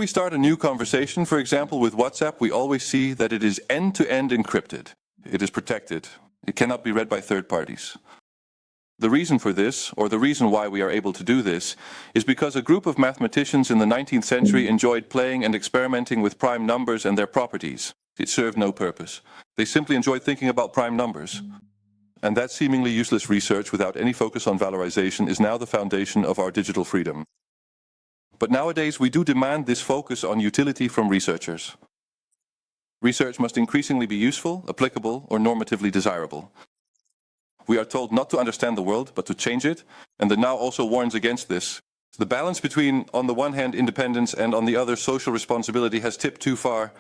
we start a new conversation, for example, with WhatsApp, we always see that it is end-to-end encrypted. It is protected. It cannot be read by third parties. The reason for this, or the reason why we are able to do this, is because a group of mathematicians in the 19th century enjoyed playing and experimenting with prime numbers and their properties. It served no purpose. They simply enjoyed thinking about prime numbers. And that seemingly useless research without any focus on valorization is now the foundation of our digital freedom. But nowadays we do demand this focus on utility from researchers. Research must increasingly be useful, applicable, or normatively desirable. We are told not to understand the world, but to change it, and the now also warns against this. The balance between, on the one hand, independence and on the other, social responsibility has tipped too far.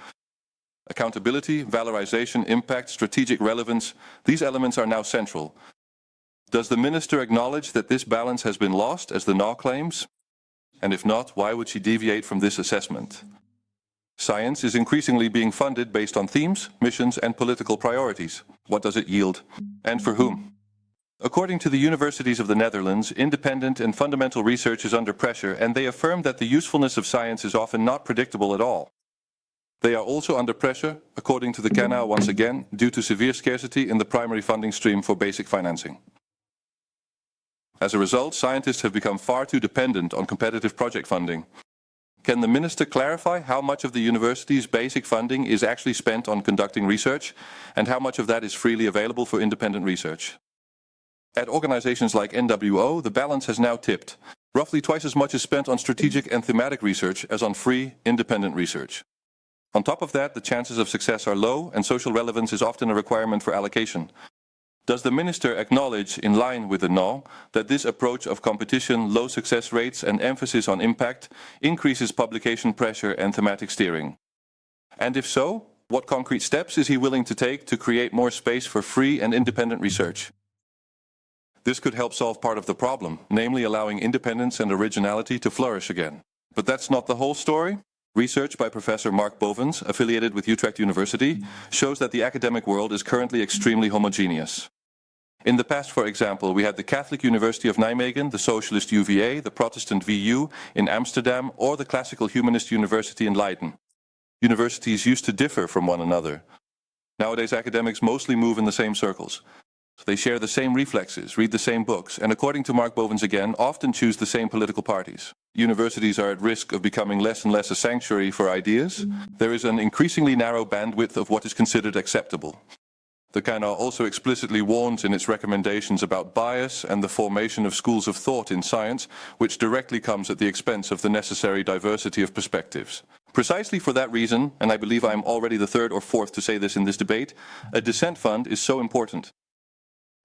Accountability, valorization, impact, strategic relevance, these elements are now central. Does the minister acknowledge that this balance has been lost, as the law claims? And if not, why would she deviate from this assessment? Science is increasingly being funded based on themes, missions, and political priorities. What does it yield? And for whom? According to the universities of the Netherlands, independent and fundamental research is under pressure, and they affirm that the usefulness of science is often not predictable at all. They are also under pressure, according to the KNAU once again, due to severe scarcity in the primary funding stream for basic financing. As a result, scientists have become far too dependent on competitive project funding. Can the minister clarify how much of the university's basic funding is actually spent on conducting research, and how much of that is freely available for independent research? At organizations like NWO, the balance has now tipped. Roughly twice as much is spent on strategic and thematic research as on free, independent research. On top of that, the chances of success are low, and social relevance is often a requirement for allocation. Does the minister acknowledge, in line with the law, that this approach of competition, low success rates, and emphasis on impact increases publication pressure and thematic steering? And if so, what concrete steps is he willing to take to create more space for free and independent research? This could help solve part of the problem, namely allowing independence and originality to flourish again. But that's not the whole story. Research by Professor Mark Bovens, affiliated with Utrecht University, shows that the academic world is currently extremely homogeneous. In the past, for example, we had the Catholic University of Nijmegen, the Socialist UVA, the Protestant VU in Amsterdam, or the Classical Humanist University in Leiden. Universities used to differ from one another. Nowadays, academics mostly move in the same circles. They share the same reflexes, read the same books, and according to Mark Bovens again, often choose the same political parties. Universities are at risk of becoming less and less a sanctuary for ideas. There is an increasingly narrow bandwidth of what is considered acceptable. The KNAU also explicitly warns in its recommendations about bias and the formation of schools of thought in science, which directly comes at the expense of the necessary diversity of perspectives. Precisely for that reason, and I believe I am already the third or fourth to say this in this debate, a dissent fund is so important.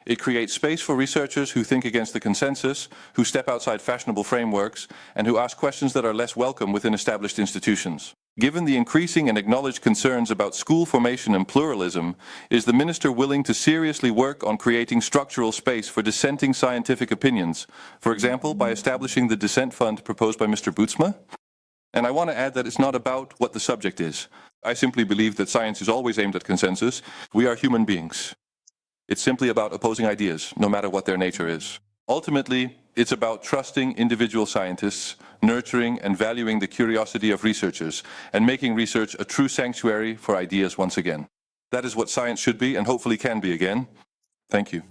It creates space for researchers who think against the consensus, who step outside fashionable frameworks, and who ask questions that are less welcome within established institutions. Given the increasing and acknowledged concerns about school formation and pluralism, is the minister willing to seriously work on creating structural space for dissenting scientific opinions, for example, by establishing the dissent fund proposed by Mr. Boetsma? And I want to add that it's not about what the subject is. I simply believe that science is always aimed at consensus. We are human beings. It's simply about opposing ideas, no matter what their nature is. Ultimately, it's about trusting individual scientists, nurturing and valuing the curiosity of researchers, and making research a true sanctuary for ideas once again. That is what science should be and hopefully can be again. Thank you.